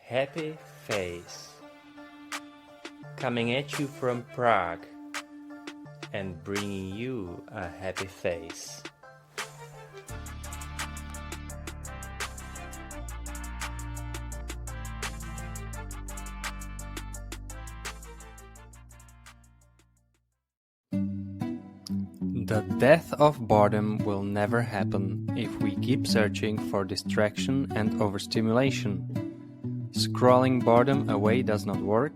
Happy Face, coming at you from Prague and bringing you a happy face. The death of boredom will never happen if we keep searching for distraction and overstimulation. Scrolling boredom away does not work.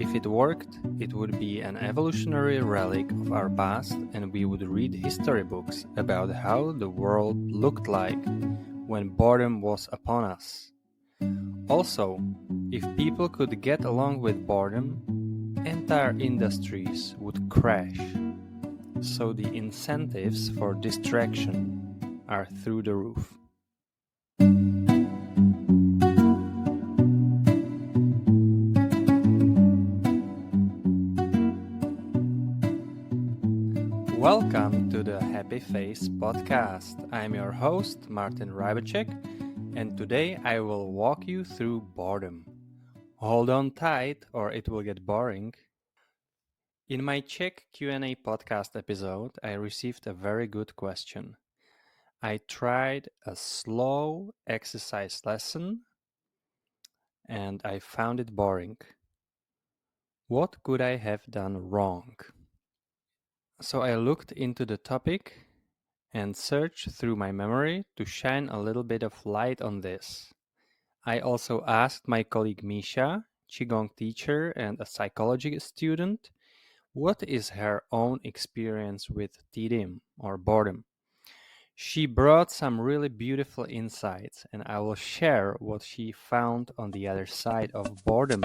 If it worked, it would be an evolutionary relic of our past, and we would read history books about how the world looked like when boredom was upon us. Also, if people could get along with boredom, entire industries would crash. So the incentives for distraction are through the roof. Welcome to the Happy Face podcast. I'm your host, Martin Rybacek, and today I will walk you through boredom. Hold on tight or it will get boring. In my Czech Q&A podcast episode, I received a very good question. I tried a slow exercise lesson and I found it boring. What could I have done wrong? So I looked into the topic and searched through my memory to shine a little bit of light on this. I also asked my colleague Misha, Qigong teacher and a psychology student, what is her own experience with TDM or boredom. She brought some really beautiful insights, and I will share what she found on the other side of boredom.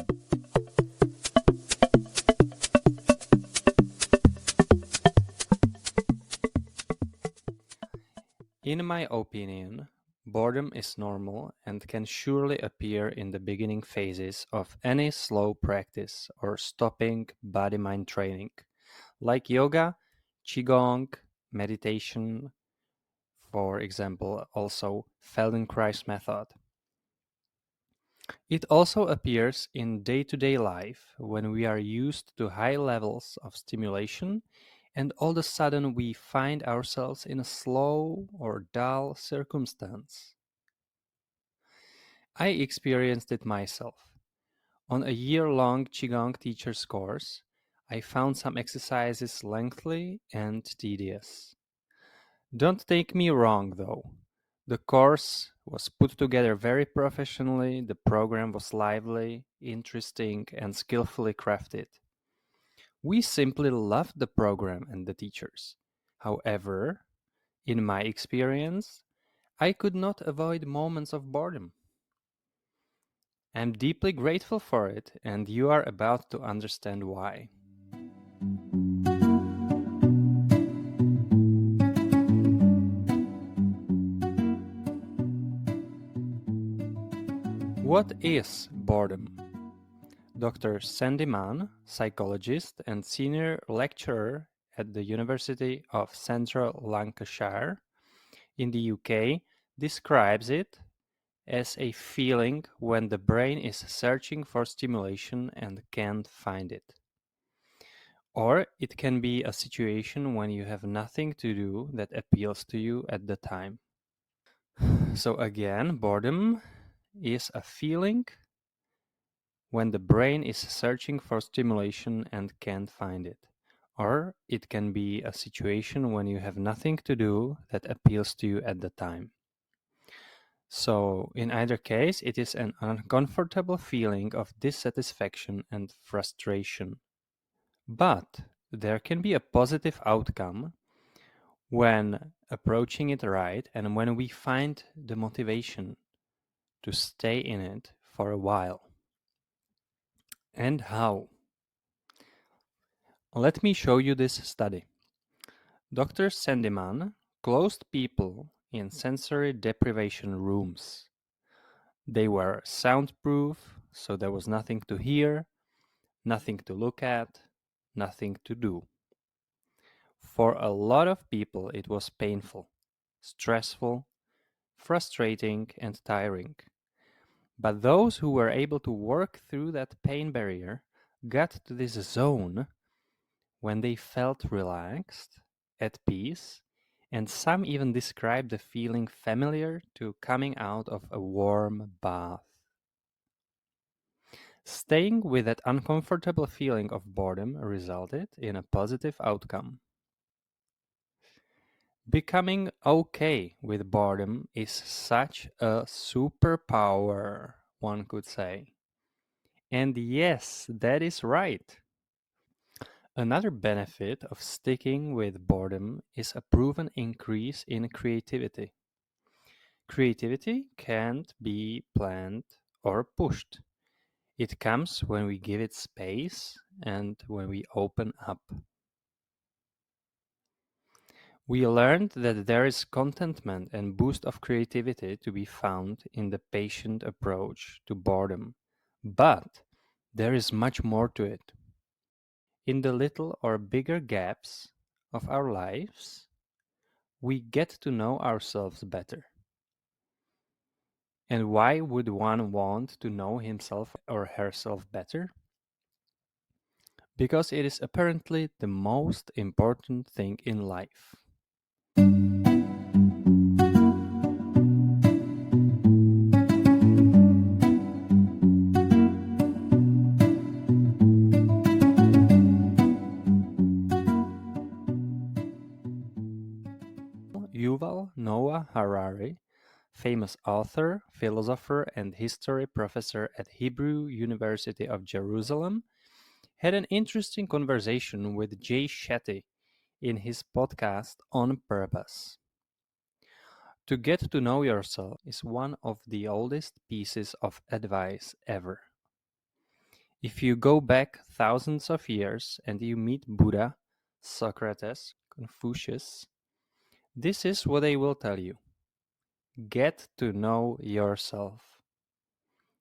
In my opinion, boredom is normal and can surely appear in the beginning phases of any slow practice or stopping body-mind training, like yoga, qigong, meditation, for example, also Feldenkrais method. It also appears in day-to-day life when we are used to high levels of stimulation and all of a sudden we find ourselves in a slow or dull circumstance. I experienced it myself. On a year-long Qigong teacher's course, I found some exercises lengthy and tedious. Don't take me wrong though. The course was put together very professionally, the program was lively, interesting, and skillfully crafted. We simply loved the program and the teachers. However, in my experience, I could not avoid moments of boredom. I'm deeply grateful for it, and you are about to understand why. What is boredom? Dr. Sandy Mann, psychologist and senior lecturer at the University of Central Lancashire in the UK, describes it as a feeling when the brain is searching for stimulation and can't find it. Or it can be a situation when you have nothing to do that appeals to you at the time. So again, boredom is a feeling when the brain is searching for stimulation and can't find it. Or it can be a situation when you have nothing to do that appeals to you at the time. So, in either case, it is an uncomfortable feeling of dissatisfaction and frustration. But there can be a positive outcome when approaching it right and when we find the motivation to stay in it for a while. And how? Let me show you this study. Dr. Sandeman closed people in sensory deprivation rooms. They were soundproof, so there was nothing to hear, nothing to look at, nothing to do. For a lot of people, it was painful, stressful, frustrating, and tiring. But those who were able to work through that pain barrier got to this zone when they felt relaxed, at peace, and some even described the feeling familiar to coming out of a warm bath. Staying with that uncomfortable feeling of boredom resulted in a positive outcome. Becoming okay with boredom is such a superpower, one could say. And yes, that is right. Another benefit of sticking with boredom is a proven increase in creativity. Creativity can't be planned or pushed. It comes when we give it space and when we open up. We learned that there is contentment and boost of creativity to be found in the patient approach to boredom, but there is much more to it. In the little or bigger gaps of our lives, we get to know ourselves better. And why would one want to know himself or herself better? Because it is apparently the most important thing in life. Yuval Noah Harari, famous author, philosopher, and history professor at Hebrew University of Jerusalem, had an interesting conversation with Jay Shetty in his podcast On Purpose. To get to know yourself is one of the oldest pieces of advice ever. If you go back thousands of years and you meet Buddha, Socrates, Confucius, this is what they will tell you. Get to know yourself.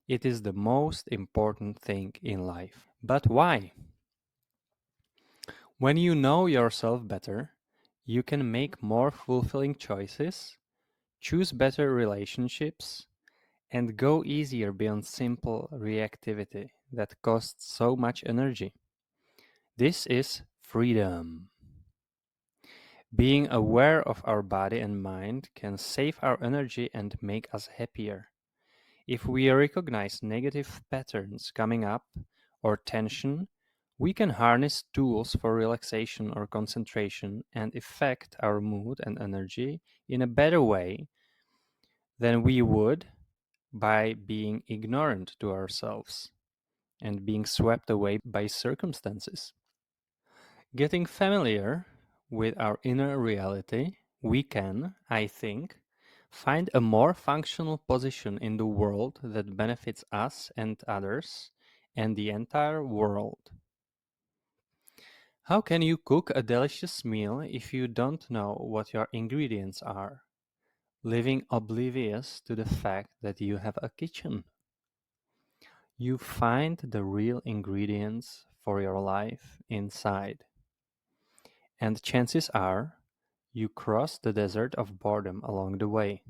It is the most important thing in life. But why? When you know yourself better, you can make more fulfilling choices, choose better relationships, and go easier beyond simple reactivity that costs so much energy. This is freedom. Being aware of our body and mind can save our energy and make us happier. If we recognize negative patterns coming up or tension, we can harness tools for relaxation or concentration and affect our mood and energy in a better way than we would by being ignorant to ourselves and being swept away by circumstances. Getting familiar with our inner reality, we can, I think, find a more functional position in the world that benefits us and others and the entire world. How can you cook a delicious meal if you don't know what your ingredients are, living oblivious to the fact that you have a kitchen? You find the real ingredients for your life inside. And chances are you cross the desert of boredom along the way.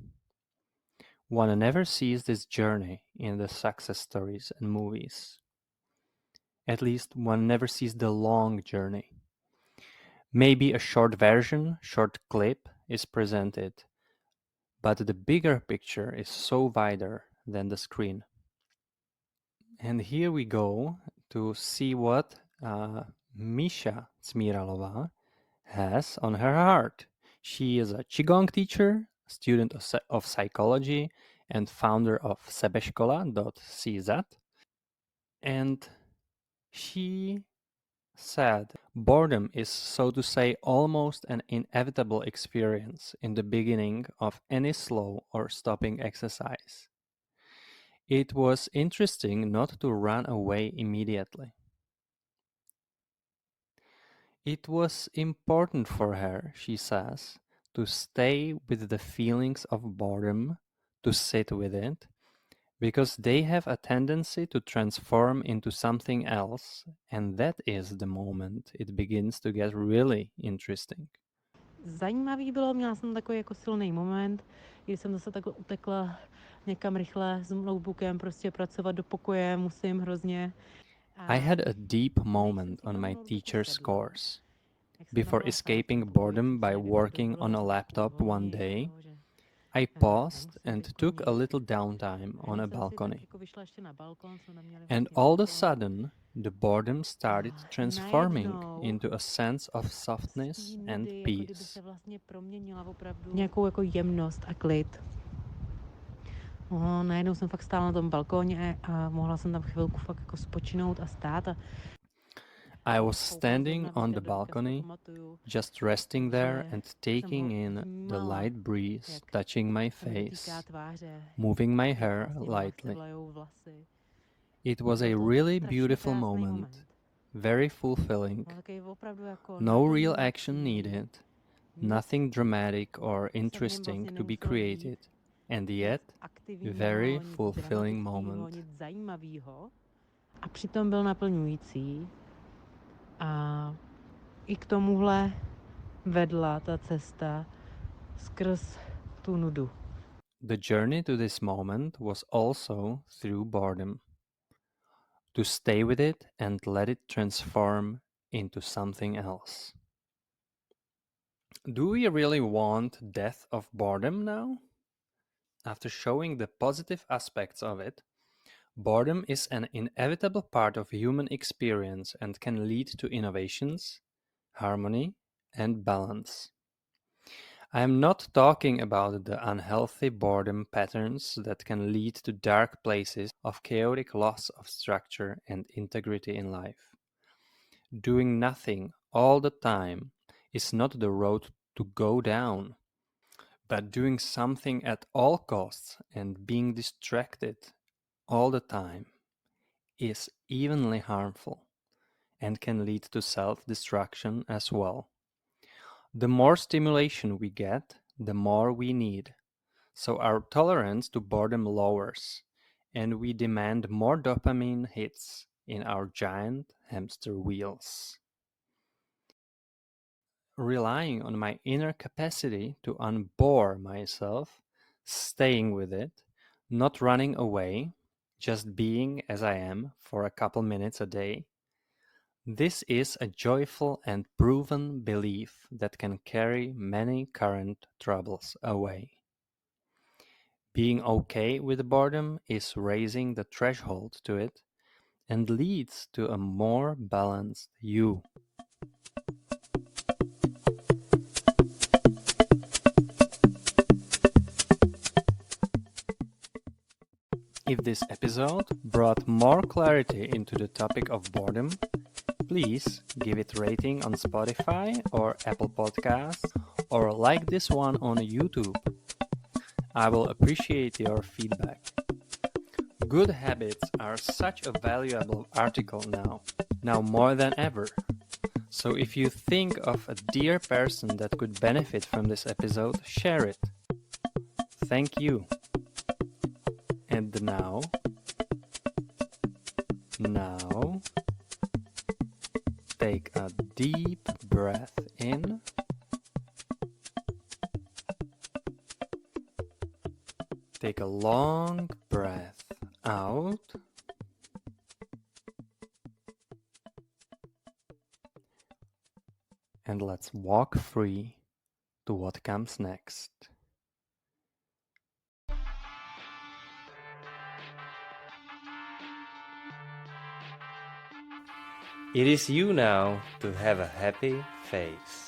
One never sees this journey in the success stories and movies. At least one never sees the long journey. Maybe a short version, short clip is presented, but the bigger picture is so wider than the screen. And here we go to see what Misha Smiralova has on her heart. She is a Qigong teacher, student of psychology, and founder of sebeshkola.cz. And she said, boredom is, so to say, almost an inevitable experience in the beginning of any slow or stopping exercise. It was interesting not to run away immediately. It was important for her, she says, to stay with the feelings of boredom, to sit with it, because they have a tendency to transform into something else, and that is the moment it begins to get really interesting. Zajímavý bylo, měla jsem takový jako silný moment, kdy jsem zase takhle utekla někam rychle s notebookem prostě pracovat do pokoje, musím hrozně. I had a deep moment on my teacher's course. Before escaping boredom by working on a laptop one day, I paused and took a little downtime on a balcony. And all of a sudden, the boredom started transforming into a sense of softness and peace. Nějakou jako jemnost a klid. Najednou jsem fakt stála na tom balkóně a mohla jsem tam chvilku fakt jako spočinout a stát. I was standing on the balcony, just resting there and taking in the light breeze touching my face, moving my hair lightly. It was a really beautiful moment, very fulfilling. No real action needed, nothing dramatic or interesting to be created, and yet very fulfilling moment. A přitom byl naplňující. A i k tomuhle vedla ta cesta skrz tu nudu. The journey to this moment was also through boredom. To stay with it and let it transform into something else. Do we really want death of boredom now? After showing the positive aspects of it, boredom is an inevitable part of human experience and can lead to innovations, harmony, and balance. I am not talking about the unhealthy boredom patterns that can lead to dark places of chaotic loss of structure and integrity in life. Doing nothing all the time is not the road to go down, but doing something at all costs and being distracted all the time is evenly harmful and can lead to self-destruction as well. The more stimulation we get, the more we need, so our tolerance to boredom lowers, and we demand more dopamine hits in our giant hamster wheels. Relying on my inner capacity to unbore myself, staying with it, not running away, just being as I am for a couple minutes a day. This is a joyful and proven belief that can carry many current troubles away. Being okay with boredom is raising the threshold to it and leads to a more balanced you. If this episode brought more clarity into the topic of boredom, please give it rating on Spotify or Apple Podcasts or like this one on YouTube. I will appreciate your feedback. Good habits are such a valuable article now more than ever. So if you think of a dear person that could benefit from this episode, share it. Thank you. And now, take a deep breath in. Take a long breath out. And let's walk free to what comes next. It is you now to have a happy face.